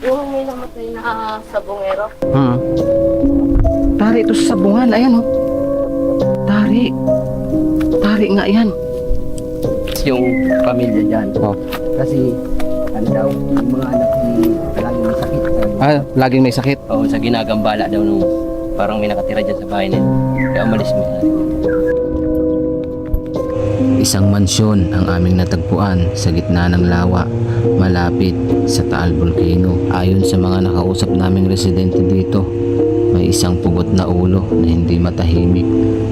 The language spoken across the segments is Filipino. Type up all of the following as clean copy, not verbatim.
Yung may namatay na sabongero. Tari ito sa sabungan. Ayan oh. Tari. Tari nga yan. Yung pamilya dyan. Oh. Kasi, ano daw, yung mga anak ni laging may sakit. Laging may sakit. Oo, sa ginagambala daw nung parang may nakatira dyan sa bahay nila. Kaya umalis mo na. Isang mansyon ang aming natagpuan sa gitna ng lawa, malapit sa Taal Volcano. Ayon sa mga nakausap naming residente dito, may isang pugot na ulo na hindi matahimik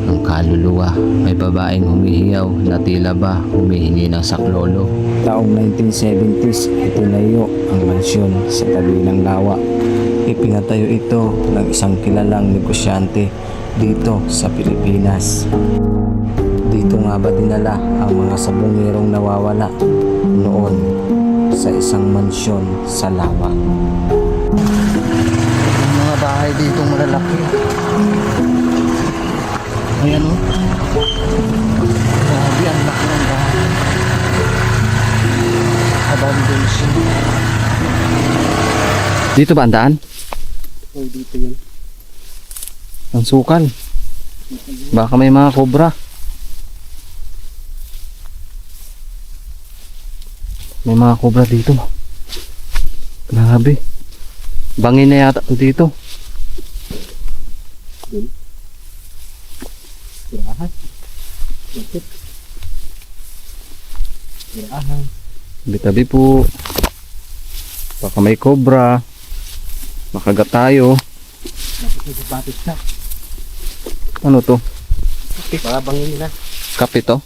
ang kaluluwa. May babaeng humihiyaw na tila ba humihingi ng saklolo. Taong 1970s, itinayo ang mansyon sa tabi ng lawa. Ipinatayo ito ng isang kilalang negosyante dito sa Pilipinas. Dito nga ba dinala ang mga sabongerong nawawala noon sa isang mansyon sa lawa? Mga bahay dito malalaki. Ayan oh. Grabe, ang laki ng bahay. Abandonation. Dito ba ang daan? Oo, dito yun. Ang sukal. Baka may mga kobra. May mga kobra dito. Grabe. Bangin na yata ito dito. Tirahan. Bakit? Tirahan. Tabi-tabi po. Baka may kobra. Makagat tayo. Bakit na? Ano to? Baka bangin nila. Kape to?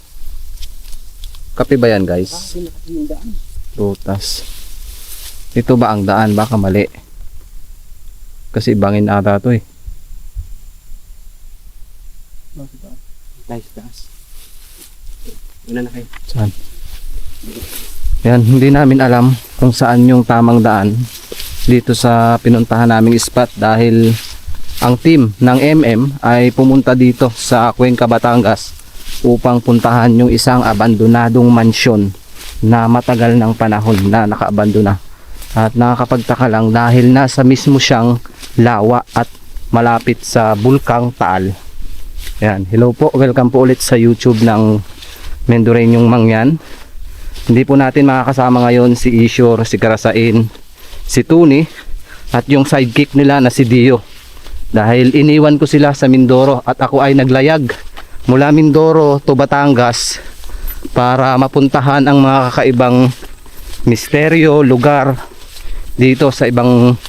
Kape ba yan guys? Bakit nakatindaan? Prutas. Ito ba ang daan? Baka mali. Kasi bangin ata to eh. Bakit ba? Nice taas. Una na kayo. Saan? Yan, hindi namin alam kung saan yung tamang daan dito sa pinuntahan naming spot dahil ang team ng MM ay pumunta dito sa Cuenca, Batangas upang puntahan yung isang abandonadong mansyon na matagal ng panahon na nakaabandona. At nakakapagtaka lang dahil nasa mismo siyang lawa at malapit sa Bulkang Taal. Yan, hello po, welcome po ulit sa YouTube ng Mendoreñong Mangyan. Hindi po natin makakasama ngayon si Ishor, si Karasain, si Tuni at yung sidekick nila na si Dio. Dahil iniwan ko sila sa Mindoro at ako ay naglayag mula Mindoro to Batangas para mapuntahan ang mga kakaibang misteryo, lugar dito sa ibang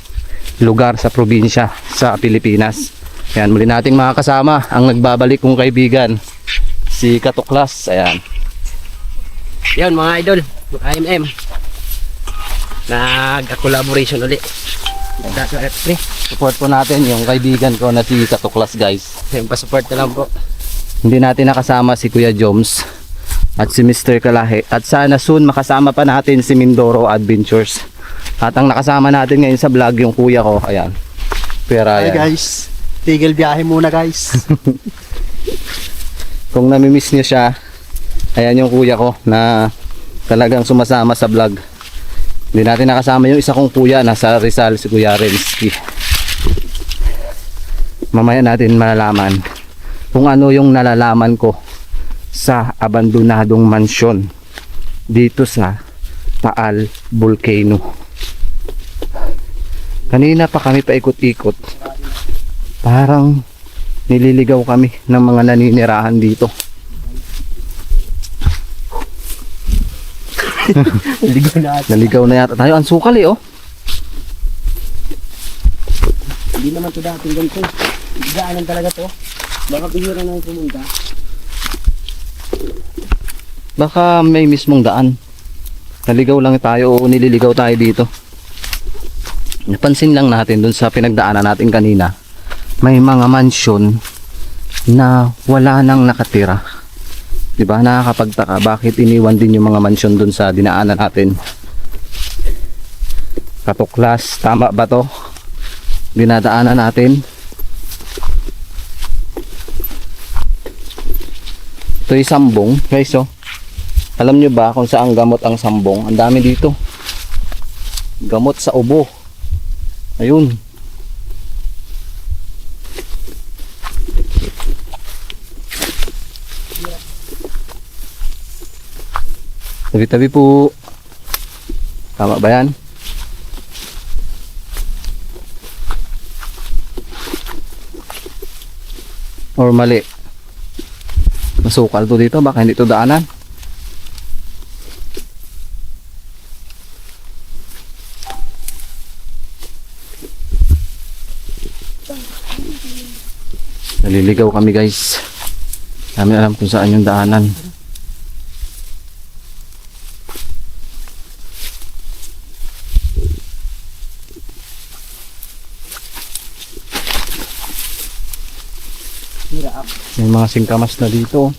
lugar sa probinsya sa Pilipinas. Ayan, muli nating makakasama ang nagbabalik kong kaibigan, si Katuklas. Ayan. Yan mga idol, IMM. Nag-collaboration ulit. Support po natin yung kaibigan ko na si Katuklas guys. Yung pa-support na lang po. Hindi natin nakasama si Kuya Joms at si Mr. Kalahe. At sana soon makasama pa natin si Mindoro Adventures. At ang nakasama natin ngayon sa vlog yung kuya ko. Ayan. Pera Hi yan. guys, tigil biyahe muna guys. Kung namimiss niyo siya, ayan yung kuya ko na talagang sumasama sa vlog. Hindi natin nakasama yung isa kong kuya, nasa Rizal, si Kuya Rensky. Mamaya natin malalaman kung ano yung nalalaman ko sa abandonadong mansyon dito sa Taal Volcano. Kanina pa kami paikot-ikot, parang nililigaw kami ng mga naninirahan dito. Naligaw na yata tayo. Ang sukal eh oh. Hindi naman ito dating ganito. Daanan talaga to. Baka bihira na pumunta. Baka may mismong daan. Naligaw lang tayo o nililigaw tayo dito. Napansin lang natin dun sa pinagdaanan natin kanina, may mga mansyon na wala nang nakatira. Diba? Nakakapagtaka bakit iniwan din yung mga mansyon dun sa dinaanan natin. Katuklas, tama ba to? Dinadaanan natin. Ito yung sambong guys oh. Alam nyo ba kung saan gamot ang sambong? Ang dami dito. Gamot sa ubo. Ayun. Tabi-tabi po. Tama ba yan? Or mali? Masukal to dito, baka hindi to daanan. Naliligaw kami guys. Namin alam kung saan yung daanan. May mga singkamas na dito.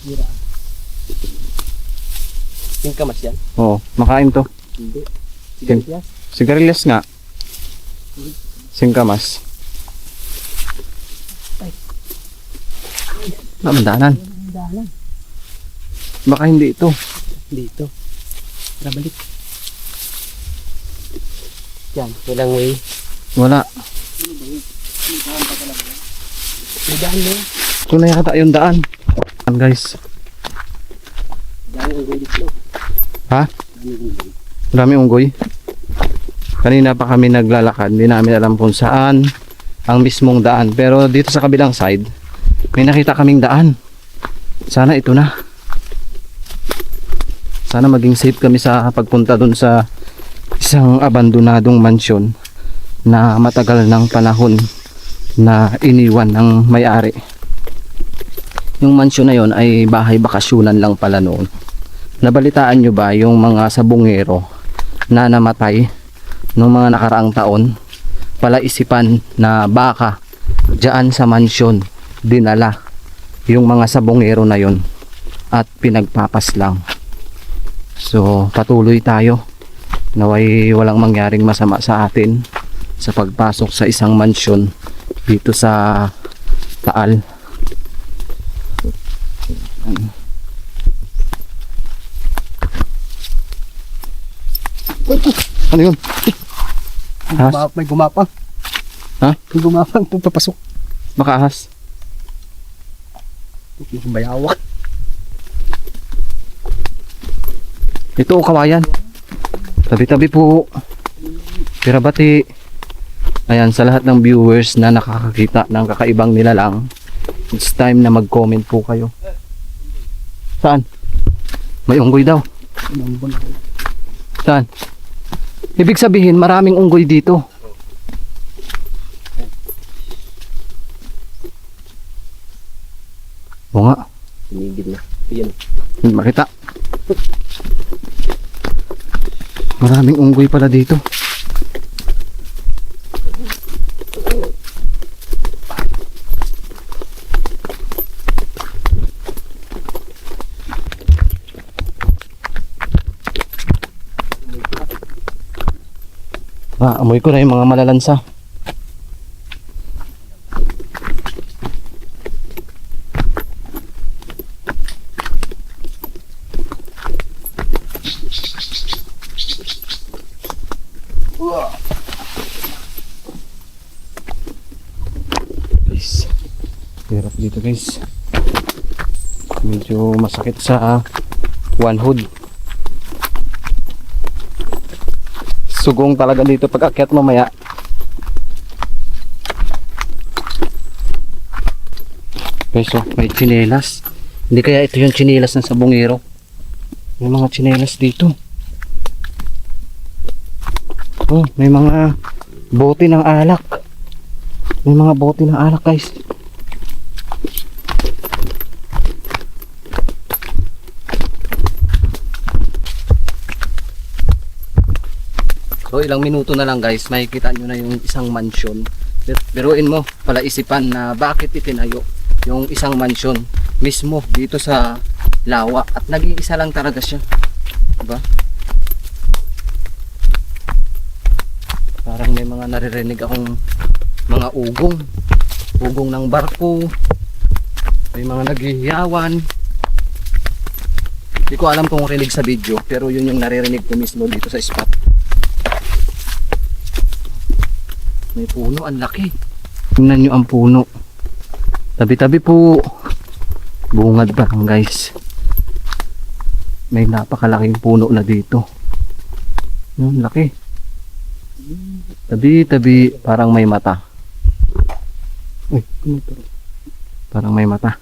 Singkamas yan? Oo, makain to. Hindi. Sing- Sigarilyas nga. Singkamas. Daanan. Daanan. Baka hindi ito. Dito. Tara balik. Yan, walang way. Wala. May daan mo. Ito na yata yung daan. Ayan guys. Daan ang way dito. Ha? Marami unggoy. Kanina pa kami naglalakad. Hindi namin alam kung saan ang mismong daan. Pero dito sa kabilang side, may nakita kaming daan. Sana ito na. Sana maging safe kami sa pagpunta dun sa isang abandonadong mansyon na matagal ng panahon na iniwan ng may-ari. Yung mansyon na yon ay bahay bakasyonan lang pala noon. Nabalitaan nyo ba yung mga sabungero na namatay noong mga nakaraang taon? Palaisipan na baka dyan sa mansyon dinala yung mga sabungero na yon at pinagpapas lang. So patuloy tayo, naway walang mangyaring masama sa atin sa pagpasok sa isang mansyon dito sa Taal. Ano yun? Ahas? May gumapang. Ha? May gumapang papasok. Makaahas? May bayawak. Ito o kawayan. Tabi-tabi po. Pirabati. Ayan, sa lahat ng viewers na nakakakita ng kakaibang nilalang, it's time na mag-comment po kayo. Saan? May unggoy daw. Saan? Ibig sabihin maraming unggoy dito. Oo nga. Tinigid na. Yan. Hindi makita. Maraming unggoy pala dito. Amoy ko na yung mga malalansa. Guys, hirap dito guys. Medyo masakit sa one hood. Sugong talaga dito pag akyat mamaya. Guys, oh, may tsinelas. Hindi kaya ito yung tsinelas ng sabungero. May mga tsinelas dito. Oh, may mga bote ng alak. May mga bote ng alak guys. So ilang minuto na lang guys, makikita nyo na yung isang mansyon. Biruin mo, palaisipan na bakit itinayo yung isang mansyon mismo dito sa lawa. At nag-iisa lang talaga siya, diba? Parang may mga naririnig akong mga ugong ng barko. May mga naghihiyawan. Hindi ko alam kung rinig sa video, pero yun yung naririnig ko mismo dito sa spot. May puno, ang laki. Tingnan nyo ang puno. Tabi-tabi po. Bungad pa lang guys. May napakalaking puno na dito. Yun, laki. Tabi-tabi, parang may mata. Uy, parang may mata.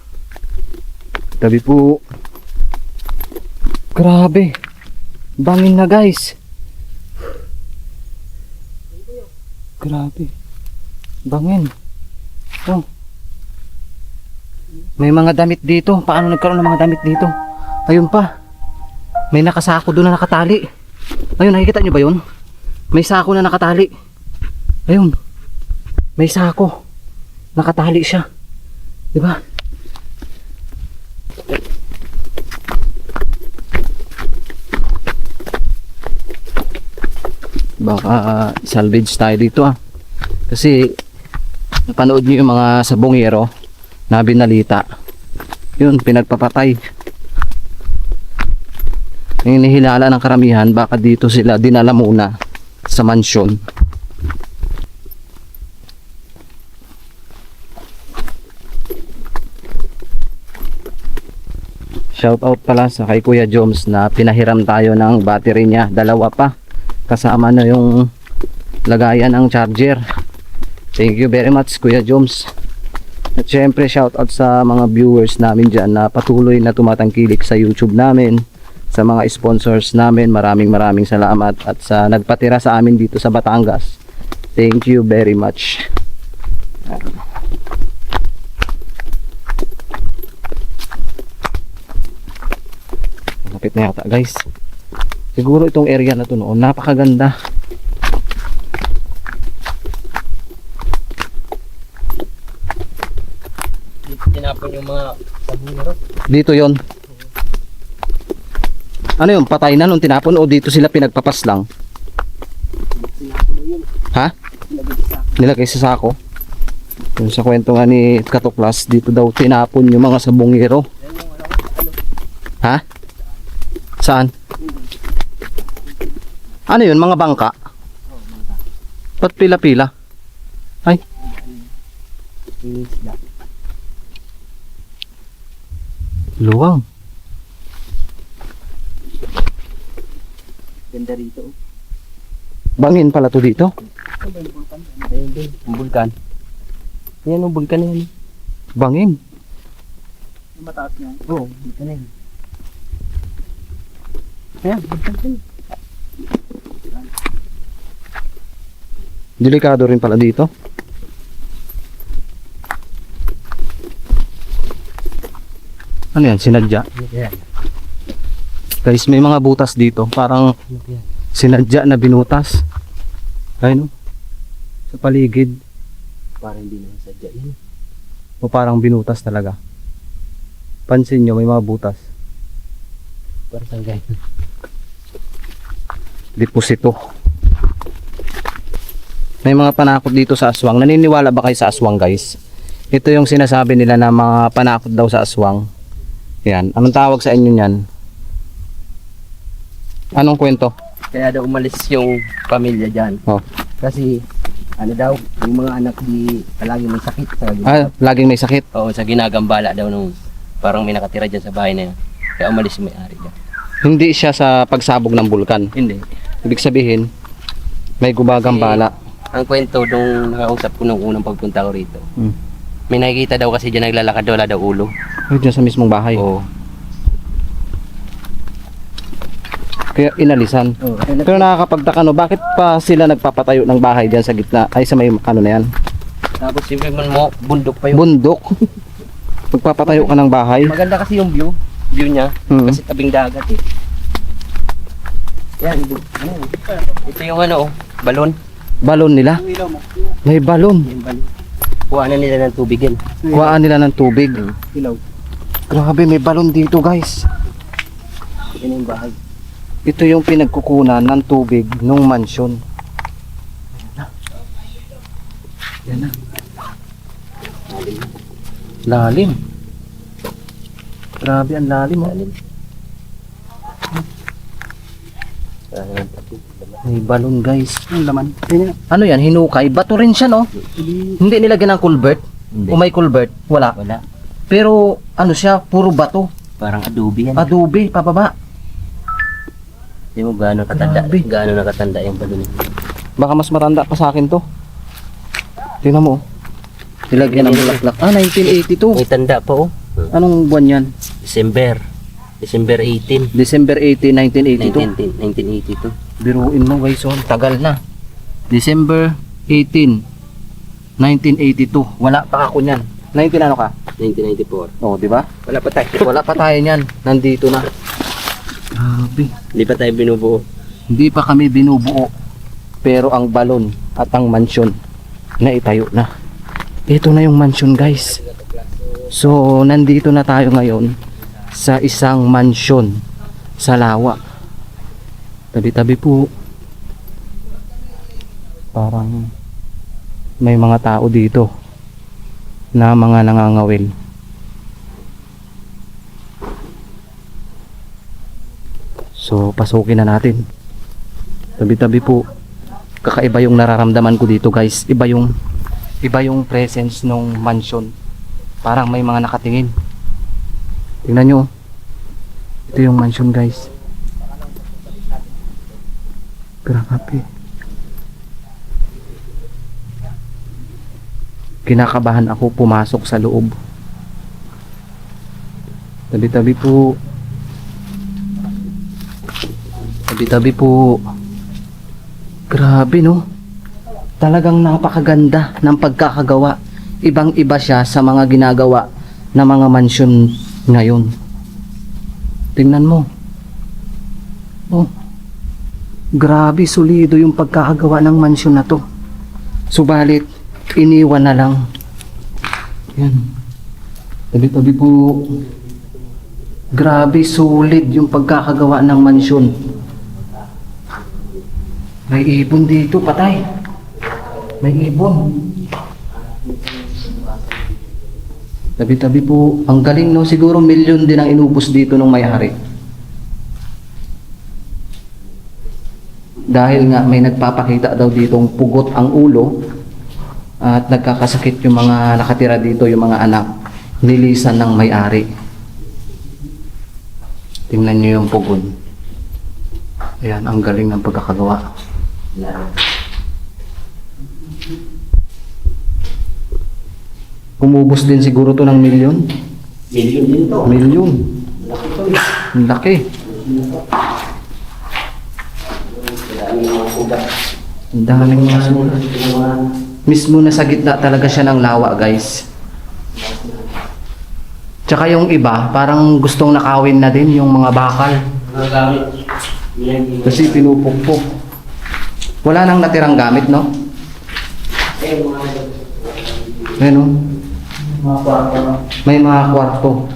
Tabi po. Grabe. Bangin na guys. Grabe. Bangin. Oh. May mga damit dito. Paano nagkaroon ng mga damit dito? Ayun pa. May nakasako doon na nakatali. Ayun, nakikita nyo ba yun? May sako na nakatali. Ayun. May sako. Nakatali siya. Diba? Baka salvage tayo dito kasi napanood nyo yung mga sabongero na binalita, yun, pinagpapatay. Yung hinihinala ng karamihan, baka dito sila dinala muna sa mansyon. Shout out pala sa kay Kuya Joms na pinahiram tayo ng battery niya, dalawa pa. Kasama na yung lagayan ng charger. Thank you very much Kuya Joms. At syempre shout out sa mga viewers namin dyan na patuloy na tumatangkilik sa YouTube namin, sa mga sponsors namin, maraming salamat, at sa nagpatira sa amin dito sa Batangas. Thank you very much. Malapit na yata guys. Siguro itong area na to noon, napakaganda. Tinapon yung mga sabungero. Dito yon. Ano yun, patay na nung tinapon o dito sila pinagpapas lang? Ha? Nilagay sa sako. Yung sa kwento nga ni Katuklas, dito daw tinapon yung mga sabungero. Ha? Saan? Ano yun, mga bangka? Ba't pila-pila? Ay. Luwang. Ganda rito. Bangin pala to dito. Ayun din, yung bulkan. Yan yung bulkan na yan. Bangin. Yung mataas niya. Oo, bulkan na yan. Ayan, bulkan na yan. Delikado rin pala dito. Ano yan? Sinadya? Yan. Guys, may mga butas dito. Parang sinadya na binutas. Ayun no? Sa paligid. Parang hindi naman sadya yan. O parang binutas talaga. Pansin nyo, may mga butas. Parang sanggay. Deposito. May mga panakot dito sa aswang. Naniniwala ba kayo sa aswang guys? Ito yung sinasabi nila na mga panakot daw sa aswang. Yan. Anong tawag sa inyo yan? Anong kwento? Kaya daw umalis yung pamilya dyan. Oh. Kasi ano daw, yung mga anak di palagi may sakit sa Laging may sakit. Oo, sa ginagambala daw nung parang may nakatira dyan sa bahay na yan. Kaya umalis yung may-ari dyan. Hindi siya sa pagsabog ng bulkan. Hindi. Ibig sabihin, may gumagambala. Ang kwento nung nakausap ko nung unang pagpunta ko rito. Hmm. May nakikita daw kasi dyan naglalakad wala daw ulo. Ay, dyan sa mismong bahay. Oo. Kaya inalisan. Oo. Pero nakakapagtaka no, bakit pa sila nagpapatayo ng bahay dyan sa gitna? Ay, sa may ano na yan? Tapos siyempre mo, bundok pa yung... Bundok. Magpapatayo ka ng bahay. Maganda kasi yung view niya. Hmm. Kasi tabing dagat eh. Yan, ano, ito yung ano, balon. Balon nila. May balon. Yung balon. Kuhanan nila ng tubig yan. Kuhaan nila ng tubig. Ilaw. Grabe, may balon dito guys. Yan yung bahay. Ito yung pinagkukunan ng tubig nung mansyon. Yan na. Lalim. Grabe, ang lalim. Oh. May balon guys. Ang laman. Tingnan. Ano yan? Hinukay? Bato rin siya no? Hindi nilagyan ng culvert? Hindi. O may culvert? Wala. Wala. Pero ano siya? Puro bato. Parang adobe yan. Adobe, pababa. Hindi mo gaano katanda. Grabe. Gaano nakatanda yung balon. Baka mas matanda pa sa akin to. Tingnan mo. Nilagyan ng bulaklak. 1982. May tanda pa oh. Anong buwan yan? December 18. December 18, 1982. 1982. Biruin mo guys, oh, tagal na. December 18, 1982. Wala pa ako niyan. 19 ano ka? 1994. Oh, di ba? Wala pa tayo. Wala pa tayo niyan. Nandito na. Grabe. Hindi pa tayo binubuo. Hindi pa kami binubuo. Pero ang balon at ang mansyon na itayo na. Ito na yung mansyon guys. So, nandito na tayo ngayon sa isang mansyon sa Lawa. Tabi-tabi po. Parang may mga tao dito na mga nangangawil. So, pasukin na natin. Tabi-tabi po. Kakaiba yung nararamdaman ko dito guys. Iba yung presence ng mansion. Parang may mga nakatingin. Tingnan nyo. Ito yung mansion guys. Grabe. Kinakabahan ako pumasok sa loob. Tabi-tabi po. Tabi-tabi po. Grabe no. Talagang napakaganda ng pagkakagawa. Ibang-iba siya sa mga ginagawa ng mga mansyon ngayon. Tingnan mo. Oh. Grabe, solido yung pagkakagawa ng mansyon na to. Subalit, iniwan na lang. Yan. Tabi-tabi po. Grabe, solid yung pagkakagawa ng mansyon. May ibon dito, patay. May ibon. Tabi-tabi po. Ang galing no, siguro milyon din ang inubos dito ng may-ari. Dahil nga may nagpapakita daw ditong pugot ang ulo at nagkakasakit yung mga nakatira dito, yung mga anak. Nilisan ng may-ari. Tingnan nyo yung pugon. Ayan, ang galing ng pagkakagawa. Umubos din siguro to ng milyon. Million din to. Milyon. Ang laki. Ang daming mga sulat. Mismo na sa gitna talaga siya ng lawa guys. Tsaka yung iba, parang gustong nakawin na din yung mga bakal. Mga gamit. Kasi pinupukpok. Wala nang natirang gamit, no? Ayan, no? May mga kwarto.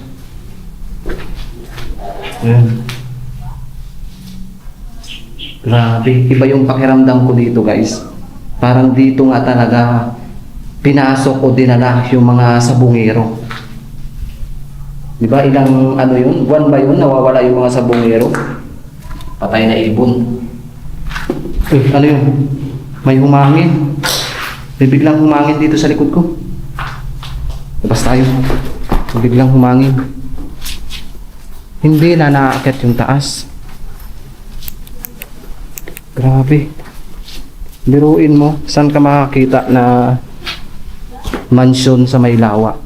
Ayan. Grabe, iba yung pakiramdam ko dito guys. Parang dito nga talaga pinasok o dinala yung mga sabungero. Diba ilang ano yun? Buwan ba yun nawawala yung mga sabungero? Patay na ibon. Ano yun? May humangin. May biglang humangin dito sa likod ko. Labas tayo. May biglang humangin. Hindi na naaakyat yung taas. Grabe. Biruin mo, saan ka makakita na mansion sa may lawa?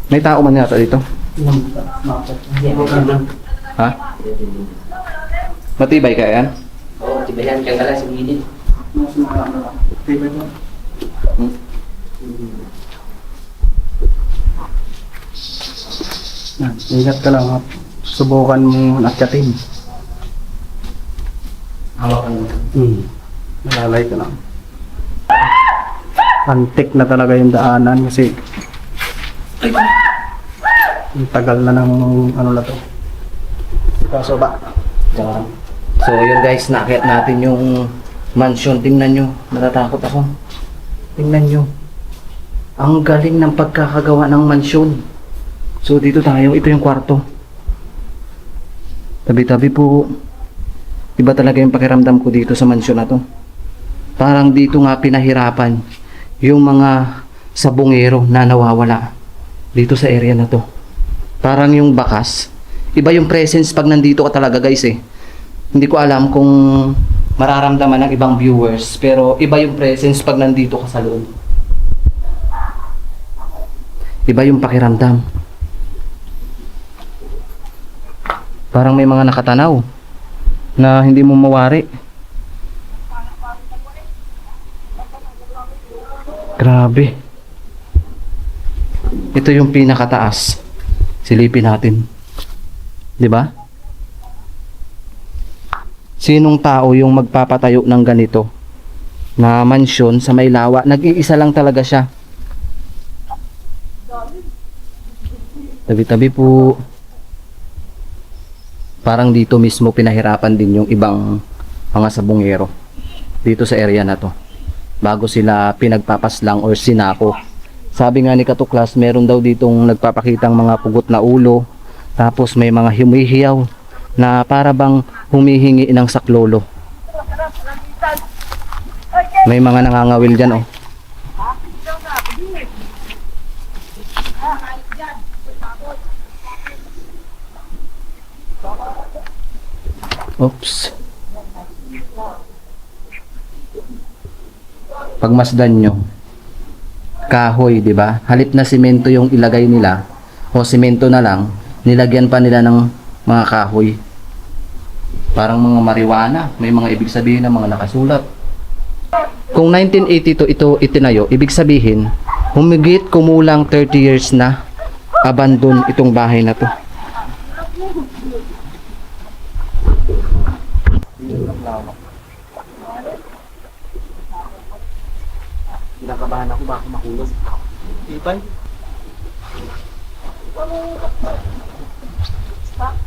May tao man yata dito? Ha? Matibay ka yan? Oo, tibayan kang gala sa gilid. Ingat ka lang ha. Subukan mo akyatin. Hawakan mo. Malalay ka lang. Antik na talaga yung daanan kasi ang tagal na ng ano na to. Kaso ba? So yun guys, nakakit natin yung mansion. Tingnan nyo, natatakot ako. Tingnan nyo. Ang galing ng pagkakagawa ng mansion. So dito tayo, ito yung kwarto. Tabi-tabi po. Iba talaga yung pakiramdam ko dito sa mansyon na to. Parang dito nga pinahirapan yung mga sabongero na nawawala dito sa area na to. Parang yung bakas. Iba yung presence pag nandito ka talaga guys eh. Hindi ko alam kung mararamdaman ng ibang viewers, pero iba yung presence pag nandito ka sa loob. Iba yung pakiramdam. Parang may mga nakatanaw na hindi mo mawari. Grabe. Ito yung pinakataas. Silipin natin. 'Di ba? Sinong tao yung magpapatayo ng ganito na mansyon sa Maylawa? Nag-iisa lang talaga siya. Tabi-tabi po. Parang dito mismo pinahirapan din yung ibang mga sabongero dito sa area na to bago sila pinagpapaslang or sinako. Sabi nga ni Katuklas, meron daw ditong nagpapakitang mga pugot na ulo, tapos may mga humihiyaw na para bang humihingi ng saklolo. May mga nangangawil dyan oh. Oops. Pagmasdan nyo, kahoy, di ba? Halip na simento yung ilagay nila o simento na lang, nilagyan pa nila ng mga kahoy. Parang mga marijuana, may mga ibig sabihin ng mga nakasulat. Kung 1982 ito itinayo, ibig sabihin humigit kumulang 30 years na abandon itong bahay na to. Kinakabahan ako, baka mahulog. Ipay.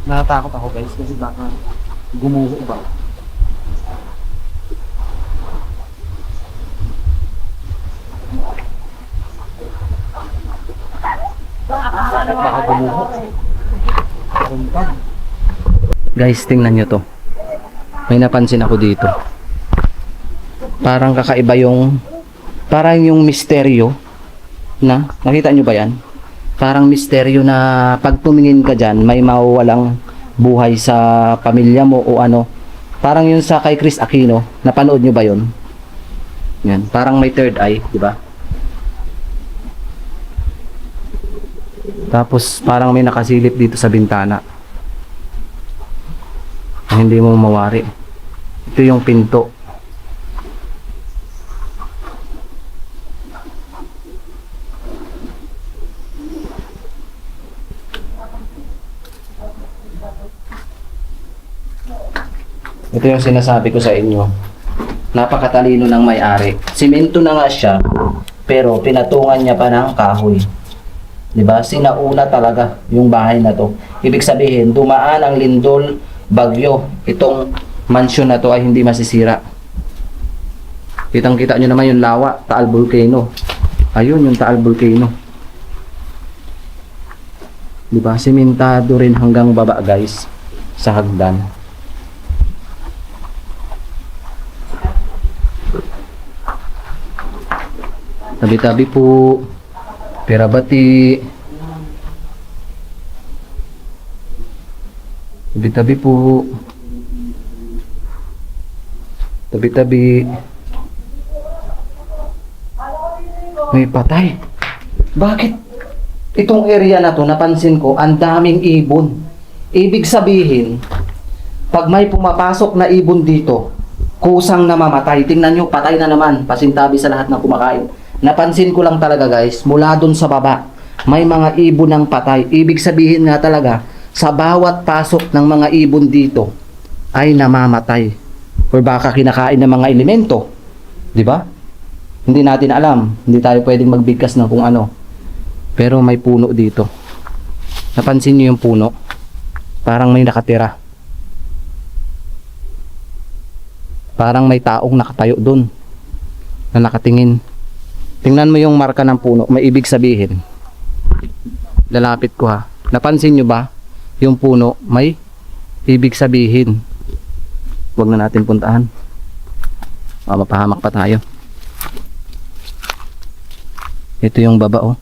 Natatakot ako guys kasi baka gumuho ba. Baka gumuho. Guys, tingnan nyo to. May napansin ako dito. Parang kakaiba yung misteryo na, nakita nyo ba yan? Parang misteryo na pag tumingin ka dyan, may mawawalang buhay sa pamilya mo o ano. Parang yun sa kay Chris Aquino, napanood nyo ba yun? Yan, parang may third eye, di ba? Tapos parang may nakasilip dito sa bintana na hindi mo mawari. Ito yung pinto. Ito yung sinasabi ko sa inyo. Napakatalino ng may-ari. Simento na nga siya, pero pinatungan niya pa ng kahoy. 'Di ba? Sinauna talaga yung bahay na to. Ibig sabihin, dumaan ang lindol, bagyo. Itong mansyon na to ay hindi masisira. Kitang-kita nyo naman yung lawa, Taal Volcano. Ayun yung Taal Volcano. 'Di ba? Simentado rin hanggang baba, guys, sa hagdan. Tabi-tabi po. Pirabati. Tabi-tabi po. Tabi-tabi. May patay. Bakit? Itong area na to, napansin ko, ang daming ibon. Ibig sabihin, pag may pumapasok na ibon dito, kusang namamatay. Tingnan nyo, patay na naman. Pasintabi sa lahat ng kumakain. Napansin ko lang talaga guys, mula dun sa baba, may mga ibon ng patay. Ibig sabihin nga talaga, sa bawat pasok ng mga ibon dito, ay namamatay. Or baka kinakain ng mga elemento. Di ba? Hindi natin alam. Hindi tayo pwedeng magbigkas ng kung ano. Pero may puno dito. Napansin niyo yung puno? Parang may nakatira. Parang may taong nakatayo dun na nakatingin. Tingnan mo yung marka ng puno, may ibig sabihin. Lalapit ko ha. Napansin nyo ba? Yung puno, may ibig sabihin. Huwag na natin puntahan. Mapahamak pa tayo. Ito yung baba oh.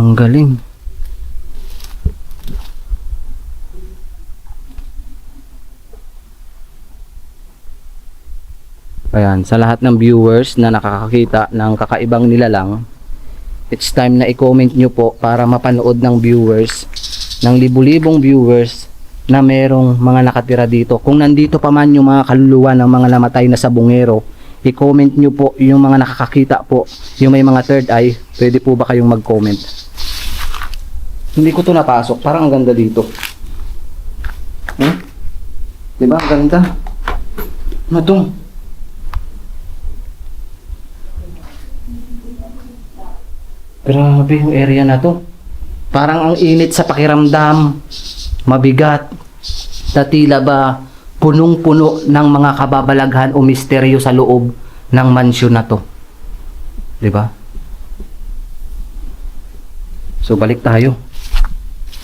Ang galing. Ayan, sa lahat ng viewers na nakakakita ng kakaibang nilalang, it's time na i-comment nyo po para mapanood ng viewers, ng libu-libong viewers na merong mga nakatira dito. Kung nandito pa man yung mga kaluluwa ng mga namatay na sabungero, i-comment nyo po yung mga nakakakita po, yung may mga third eye, pwede po ba kayong mag-comment? Hindi ko to napasok, parang ang ganda dito. Diba, ang ganda? Ano to? Grabe yung area na to. Parang ang init sa pakiramdam. Mabigat. Na tila ba punong-puno ng mga kababalaghan o misteryo sa loob ng mansyon na to. 'Di ba? So balik tayo.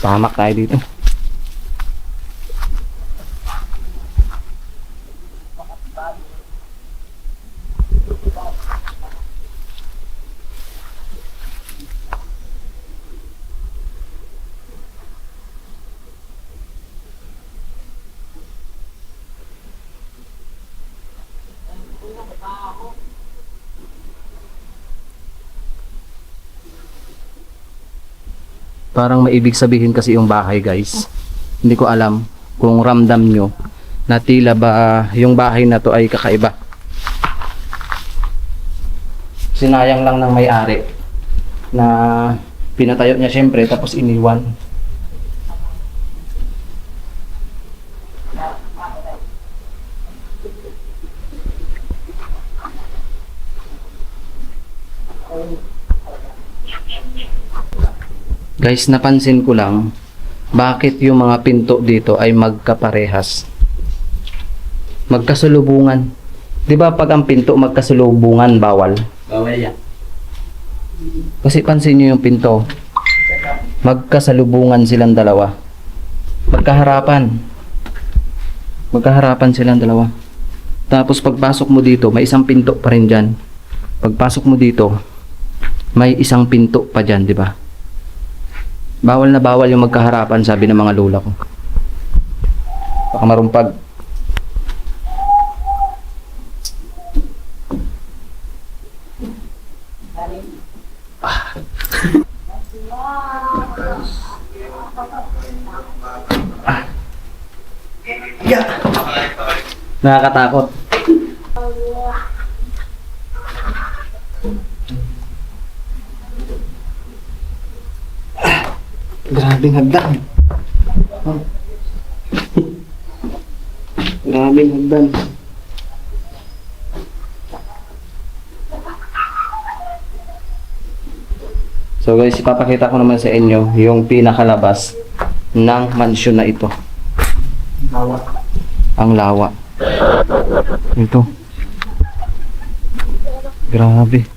Pahamak tayo dito. Parang maibig sabihin kasi yung bahay, guys. Hindi ko alam kung ramdam nyo na tila ba yung bahay na to ay kakaiba. Sinayang lang ng may-ari na pinatayo niya syempre tapos iniwan. Guys, napansin ko lang bakit yung mga pinto dito ay magkaparehas. Magkasalubungan. 'Di ba pag ang pinto magkasalubungan bawal? Bawal yan. Kasi pansin niyo yung pinto. Magkasalubungan silang dalawa. Magkaharapan. Magkaharapan silang dalawa. Tapos pagpasok mo dito, may isang pinto pa rin diyan. Pagpasok mo dito, may isang pinto pa diyan, 'di ba? Bawal na bawal yung magkaharapan, sabi ng mga lola ko. Baka marumpag. Yeah. Nakakatakot. Grabing hagdan. Oh. Grabing hagdan. So guys, ipapakita ko naman sa inyo yung pinakalabas ng mansyon na ito. Lawa. Ang lawa. Ito. Grabe.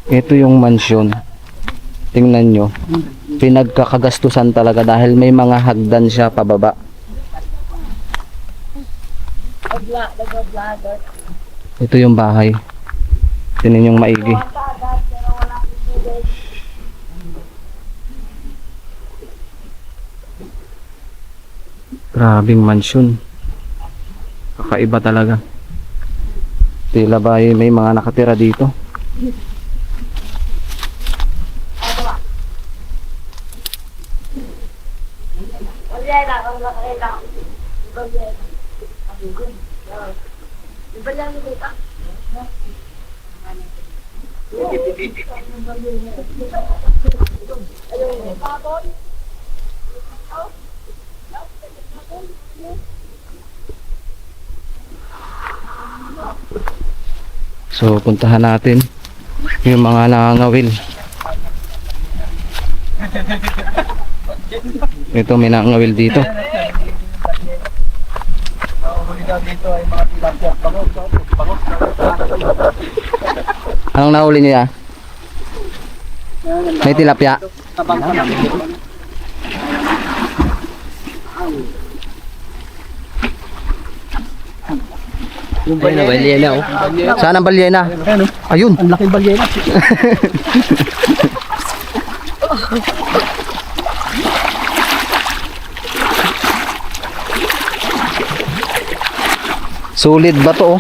Ito yung mansyon. Tingnan nyo. Pinagkakagastusan talaga dahil may mga hagdan siya pababa. Ito yung bahay. Tingnan yung maigi. Grabing mansyon. Kakaiba talaga. Tila ba may mga nakatira dito? So puntahan natin yung mga nangangawil. Ito may nangangawil dito. Dito ay mga tilapia. Pangos. Anong nahuli niya? May tilapia. Yung balyena, oh. Saan ang balyena? Ayan o. Ayun. Ang laking balyena. Sulit ba to? Oh?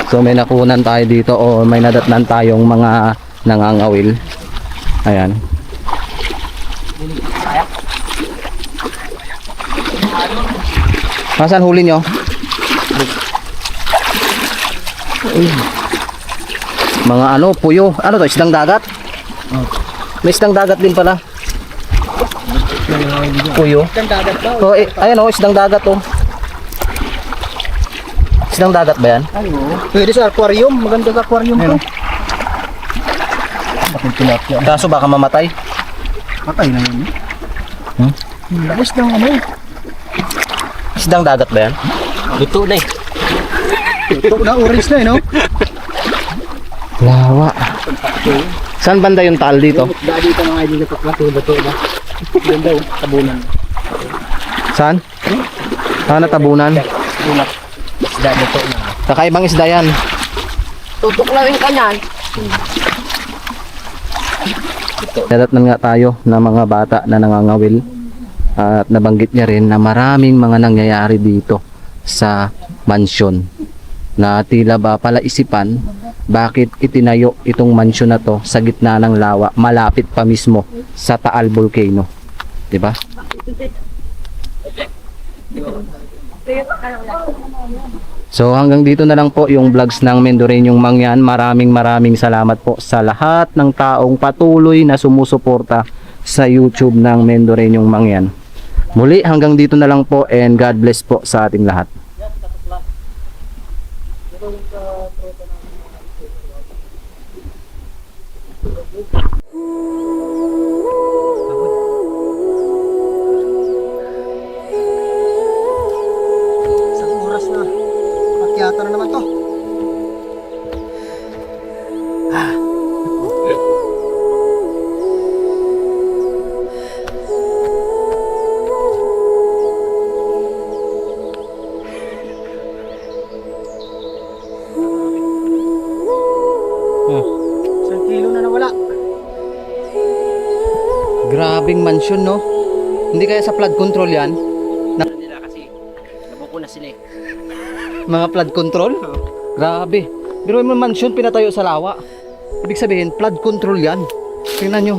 So may nakunan tayo dito o may nadatnan tayong mga nangangawil. Ayan. Nasaan huli nyo? Uy. Mga ano, puyo. Ano to? Isdang dagat? May isdang dagat din pala. Puyo. Isang dagat ba? Oh, ayan oh, isdang dagat oh. Isdang dagat ba yan? Ano? Pwede sa aquarium. Magandang aquarium to. Bakit tilapia? Kaso baka mamatay. Patay na yun. Hmm? Labas ng ano. Isdang dagat ba yan? Luto na eh. Ito na, orange na eh, no? Lawa. Saan banda yung taal dito? Dahil dito mga idol na paklato, luto na. Ganda oh, tabunan. Saan? Ah, natabunan. Bunak. Isda luto na. Kakaibang isda yan. Tutuklawin ka niyan. Nadatnan nga tayo ng mga bata na nangangawil. At nabanggit niya rin na maraming mga nangyayari dito sa mansyon. Na tila ba pala isipan bakit itinayo itong mansyon na to sa gitna ng lawa, malapit pa mismo sa Taal Volcano. 'Di ba? So hanggang dito na lang po yung vlogs ng Mendoreñong Mangyan. Maraming salamat po sa lahat ng taong patuloy na sumusuporta sa YouTube ng Mendoreñong Mangyan. Muli hanggang dito na lang po and God bless po sa ating lahat. Isang oras na. Pakyata na naman to. Isang kilo na nawala. Grabing mansyon, no? Hindi kaya sa flood control yan? Nila kasi nabuko na sila eh. Mga flood control? Grabe. Pero yung mansyon pinatayo sa lawa. Ibig sabihin, flood control yan. Tingnan nyo.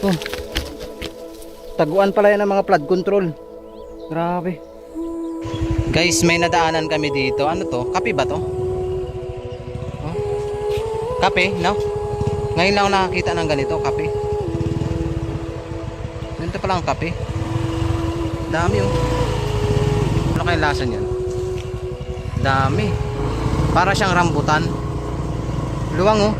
Oh. Taguan pala yan ng mga flood control. Grabe. Guys, may nadaanan kami dito. Ano to? Kape ba to? Oh? Kape, no? Ngayon lang ako nakakita ng ganito, kape. Ganito pala ang kape. Dami oh. Ano kaya lasa niyan? Dami. Para siyang rambutan. Luwang oh.